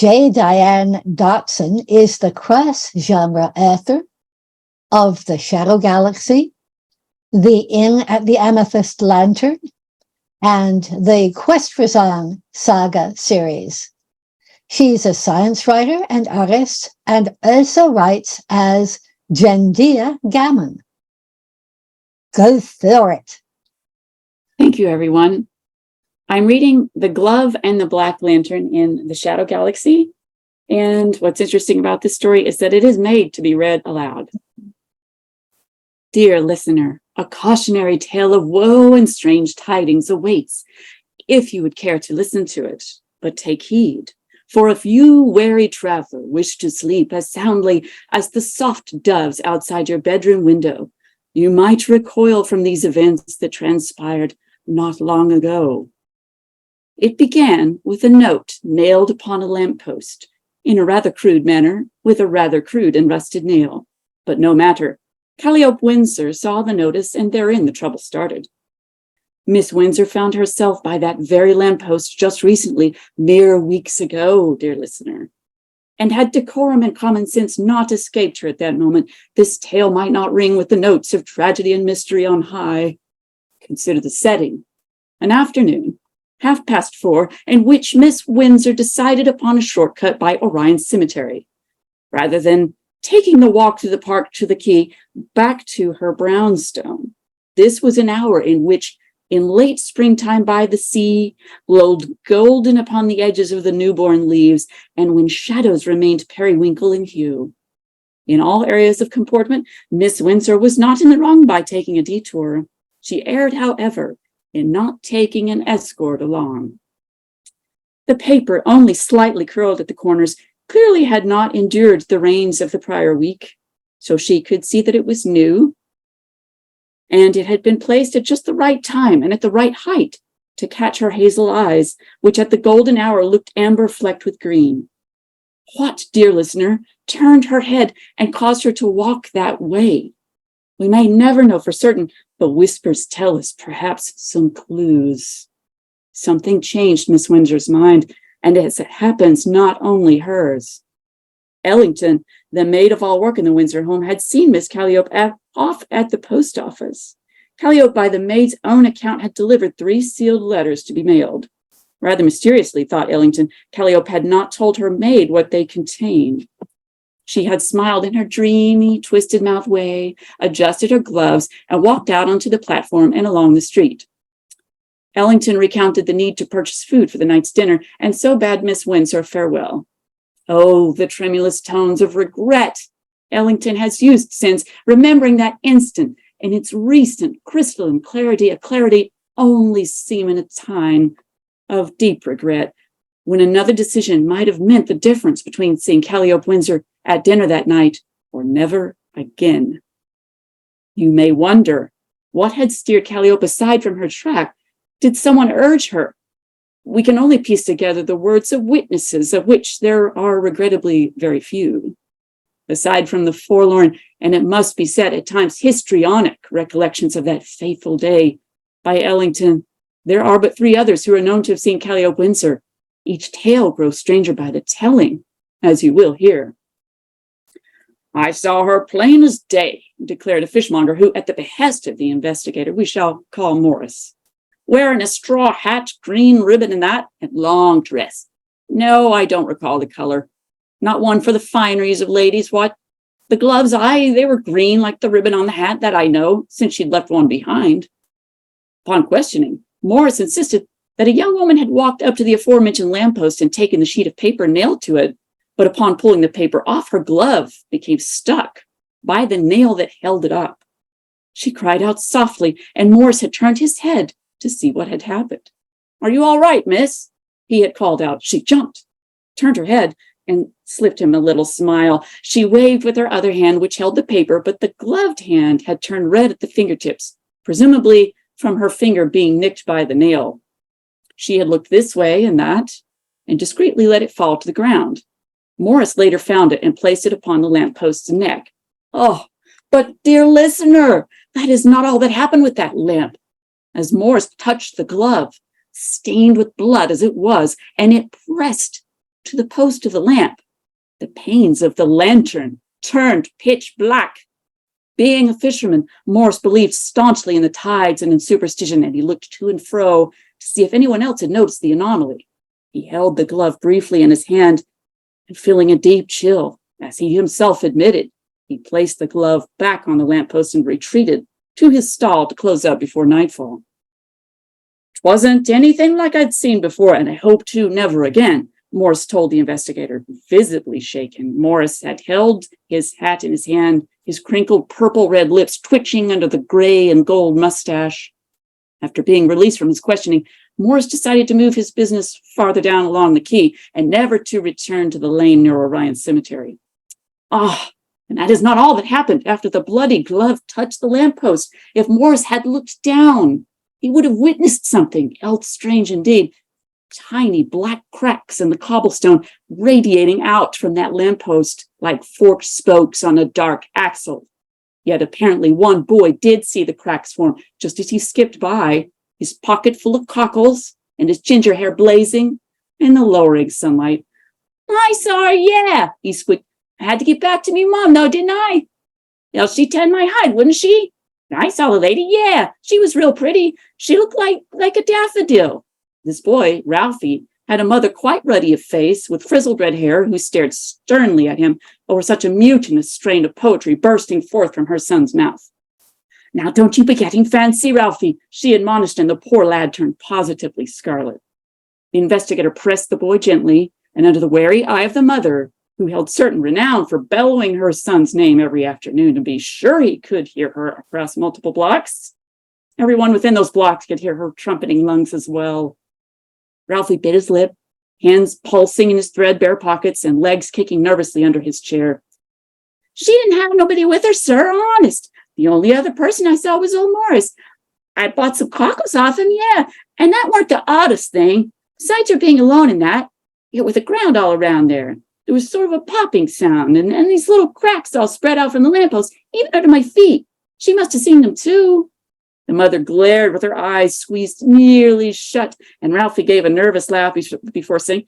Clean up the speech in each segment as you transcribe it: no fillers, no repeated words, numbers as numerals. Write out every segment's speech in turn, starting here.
Dianne Dotson is the cross-genre author of The Shadow Galaxy, The Inn at the Amethyst Lantern, and the Quest for Song saga series. She's a science writer and artist, and also writes as Gendia Gammon. Go for it. Thank you, everyone. I'm reading The Glove and the Black Lantern in The Shadow Galaxy. And what's interesting about this story is that it is made to be read aloud. Dear listener, a cautionary tale of woe and strange tidings awaits, if you would care to listen to it. But take heed, for if you, wary traveler, wish to sleep as soundly as the soft doves outside your bedroom window, you might recoil from these events that transpired not long ago. It began with a note nailed upon a lamppost, in a rather crude manner, with a rather crude and rusted nail. But no matter. Calliope Windsor saw the notice, and therein the trouble started. Miss Windsor found herself by that very lamppost just recently, mere weeks ago, dear listener. And had decorum and common sense not escaped her at that moment, this tale might not ring with the notes of tragedy and mystery on high. Consider the setting. An afternoon, 4:30, in which Miss Windsor decided upon a shortcut by Orion Cemetery. Rather than taking the walk through the park to the quay, back to her brownstone. This was an hour in which, in late springtime by the sea, glowed golden upon the edges of the newborn leaves, and when shadows remained periwinkle in hue. In all areas of comportment, Miss Windsor was not in the wrong by taking a detour. She erred, however, in not taking an escort along. The paper, only slightly curled at the corners, clearly had not endured the rains of the prior week, so she could see that it was new, and it had been placed at just the right time and at the right height to catch her hazel eyes, which at the golden hour looked amber flecked with green. What, dear listener, turned her head and caused her to walk that way? We may never know for certain, but whispers tell us perhaps some clues. Something changed Miss Windsor's mind, and as it happens, not only hers. Ellington, the maid of all work in the Windsor home, had seen Miss Calliope off at the post office. Calliope, by the maid's own account, had delivered 3 sealed letters to be mailed. Rather mysteriously, thought Ellington, Calliope had not told her maid what they contained. She had smiled in her dreamy, twisted mouth way, adjusted her gloves, and walked out onto the platform and along the street. Ellington recounted the need to purchase food for the night's dinner, and so bade Miss Windsor farewell. Oh, the tremulous tones of regret Ellington has used since, remembering that instant in its recent crystalline clarity, a clarity only seen in a time of deep regret, when another decision might have meant the difference between seeing Calliope Windsor at dinner that night or never again. You may wonder, what had steered Calliope aside from her track? Did someone urge her? We can only piece together the words of witnesses, of which there are regrettably very few. Aside from the forlorn, and it must be said at times histrionic recollections of that fateful day by Ellington, there are but 3 others who are known to have seen Calliope Windsor. Each tale grows stranger by the telling, as you will hear. I saw her plain as day, declared a fishmonger who, at the behest of the investigator, we shall call Morris, wearing a straw hat, green ribbon and that, and long dress. No, I don't recall the color. Not one for the fineries of ladies, what? The gloves, they were green like the ribbon on the hat, that I know, since she'd left one behind. Upon questioning, Morris insisted that a young woman had walked up to the aforementioned lamppost and taken the sheet of paper nailed to it, but upon pulling the paper off, her glove became stuck by the nail that held it up. She cried out softly, and Morris had turned his head to see what had happened. Are you all right, miss? He had called out. She jumped, turned her head, and slipped him a little smile. She waved with her other hand, which held the paper, but the gloved hand had turned red at the fingertips, presumably from her finger being nicked by the nail. She had looked this way and that, and discreetly let it fall to the ground. Morris later found it and placed it upon the lamppost's neck. Oh, but dear listener, that is not all that happened with that lamp. As Morris touched the glove, stained with blood as it was, and it pressed to the post of the lamp. The panes of the lantern turned pitch black. Being a fisherman, Morris believed staunchly in the tides and in superstition, and he looked to and fro to see if anyone else had noticed the anomaly. He held the glove briefly in his hand, and feeling a deep chill, as he himself admitted, he placed the glove back on the lamppost and retreated to his stall to close up before nightfall. It wasn't anything like I'd seen before, and I hope to never again, Morris told the investigator, visibly shaken. Morris had held his hat in his hand, his crinkled purple-red lips twitching under the gray and gold mustache. After being released from his questioning, Morris decided to move his business farther down along the quay and never to return to the lane near Orion Cemetery. And that is not all that happened after the bloody glove touched the lamppost. If Morris had looked down, he would have witnessed something else strange indeed. Tiny black cracks in the cobblestone radiating out from that lamppost like forked spokes on a dark axle. Yet apparently one boy did see the cracks form just as he skipped by, his pocket full of cockles and his ginger hair blazing in the lowering sunlight. "I saw her, yeah," he squeaked. "I had to get back to me mom, though, didn't I? Else she'd tan my hide, wouldn't she? I saw the lady, yeah. She was real pretty. She looked like a daffodil." This boy, Ralphie, had a mother quite ruddy of face with frizzled red hair who stared sternly at him over such a mutinous strain of poetry bursting forth from her son's mouth. "Now don't you be getting fancy, Ralphie," she admonished, and the poor lad turned positively scarlet. The investigator pressed the boy gently, and under the wary eye of the mother, who held certain renown for bellowing her son's name every afternoon to be sure he could hear her across multiple blocks, everyone within those blocks could hear her trumpeting lungs as well. Ralphie bit his lip, hands pulsing in his threadbare pockets and legs kicking nervously under his chair. "She didn't have nobody with her, sir, honest. The only other person I saw was old Morris. I bought some cockles off him, yeah, and that weren't the oddest thing. Besides her being alone in that, yet with the ground all around there. There was sort of a popping sound, and these little cracks all spread out from the lamppost, even under my feet. She must have seen them too." The mother glared with her eyes squeezed nearly shut, and Ralphie gave a nervous laugh before saying,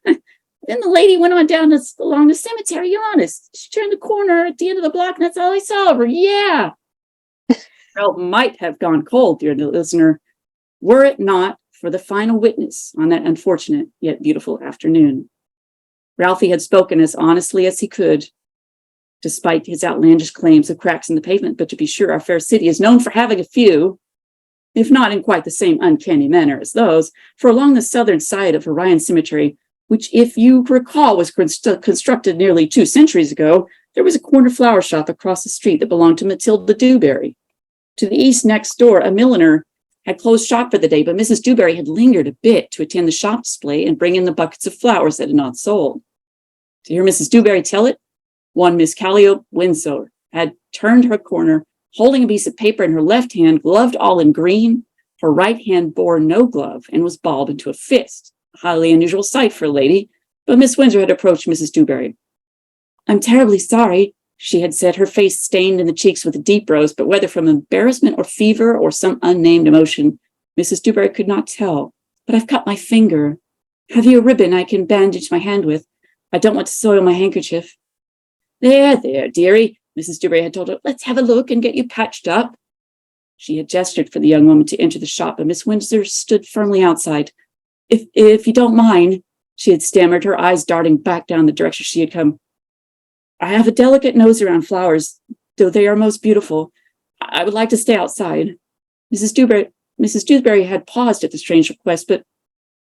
"Then the lady went on down along the cemetery, honest. She turned the corner at the end of the block, and that's all I saw of her, yeah." Ralph might have gone cold, dear listener, were it not for the final witness on that unfortunate yet beautiful afternoon. Ralphie had spoken as honestly as he could, despite his outlandish claims of cracks in the pavement, but to be sure, our fair city is known for having a few, if not in quite the same uncanny manner as those, for along the southern side of Orion Cemetery, which, if you recall, was constructed nearly 2 centuries ago, there was a corner flower shop across the street that belonged to Matilda Dewberry. To the east next door, a milliner had closed shop for the day, but Mrs. Dewberry had lingered a bit to attend the shop display and bring in the buckets of flowers that had not sold. To hear Mrs. Dewberry tell it, one Miss Calliope Winslow had turned her corner, holding a piece of paper in her left hand, gloved all in green. Her right hand bore no glove and was balled into a fist. A highly unusual sight for a lady, but Miss Windsor had approached Mrs. Dewberry. "I'm terribly sorry," she had said, her face stained in the cheeks with a deep rose, but whether from embarrassment or fever or some unnamed emotion, Mrs. Dewberry could not tell. "But I've cut my finger. Have you a ribbon I can bandage my hand with? I don't want to soil my handkerchief." There, dearie," Mrs. Dewberry had told her. "Let's have a look and get you patched up." She had gestured for the young woman to enter the shop, but Miss Windsor stood firmly outside. If you don't mind," she had stammered, her eyes darting back down the direction she had come. "I have a delicate nose around flowers, though they are most beautiful. I would like to stay outside." Mrs. Dewberry had paused at the strange request, but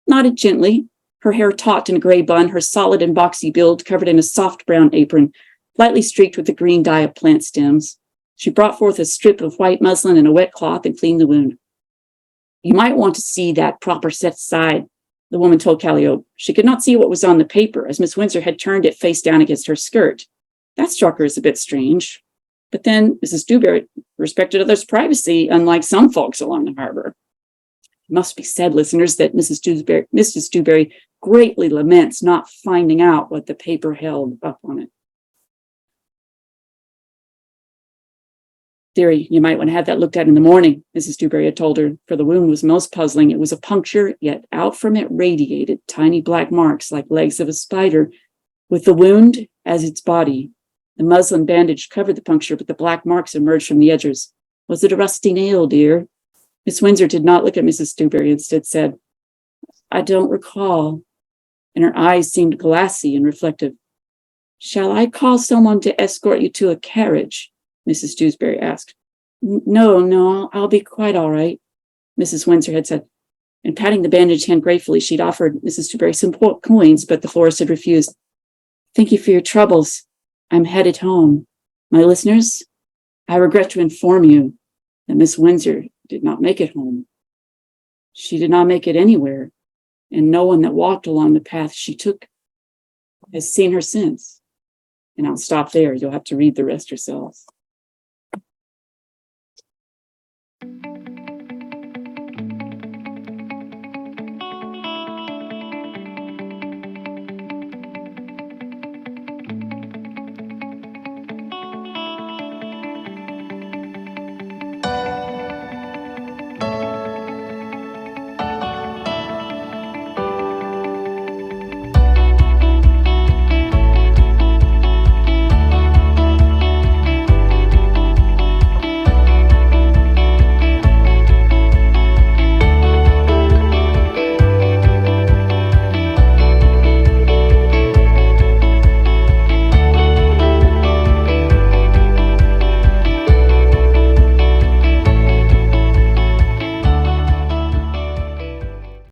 nodded gently, her hair taut in a gray bun, her solid and boxy build covered in a soft brown apron, lightly streaked with the green dye of plant stems. She brought forth a strip of white muslin and a wet cloth and cleaned the wound. "You might want to see that proper set aside," the woman told Calliope. She could not see what was on the paper, as Miss Windsor had turned it face down against her skirt. That struck her as a bit strange. But then Mrs. Dewberry respected others' privacy, unlike some folks along the harbor. It must be said, listeners, that Mrs. Dewberry greatly laments not finding out what the paper held up on it. Dearie, you might want to have that looked at in the morning, Mrs. Dewberry had told her, for the wound was most puzzling. It was a puncture, yet out from it radiated tiny black marks like legs of a spider, with the wound as its body. The muslin bandage covered the puncture, but the black marks emerged from the edges. Was it a rusty nail, dear? Miss Windsor did not look at Mrs. Dewberry, instead said, I don't recall. And her eyes seemed glassy and reflective. Shall I call someone to escort you to a carriage? Mrs. Dewberry asked. No, I'll be quite all right, Mrs. Windsor had said. And patting the bandaged hand gratefully, she'd offered Mrs. Dewberry some coins, but the florist had refused. Thank you for your troubles. I'm headed home. My listeners, I regret to inform you that Miss Windsor did not make it home. She did not make it anywhere, and no one that walked along the path she took has seen her since. And I'll stop there. You'll have to read the rest yourselves.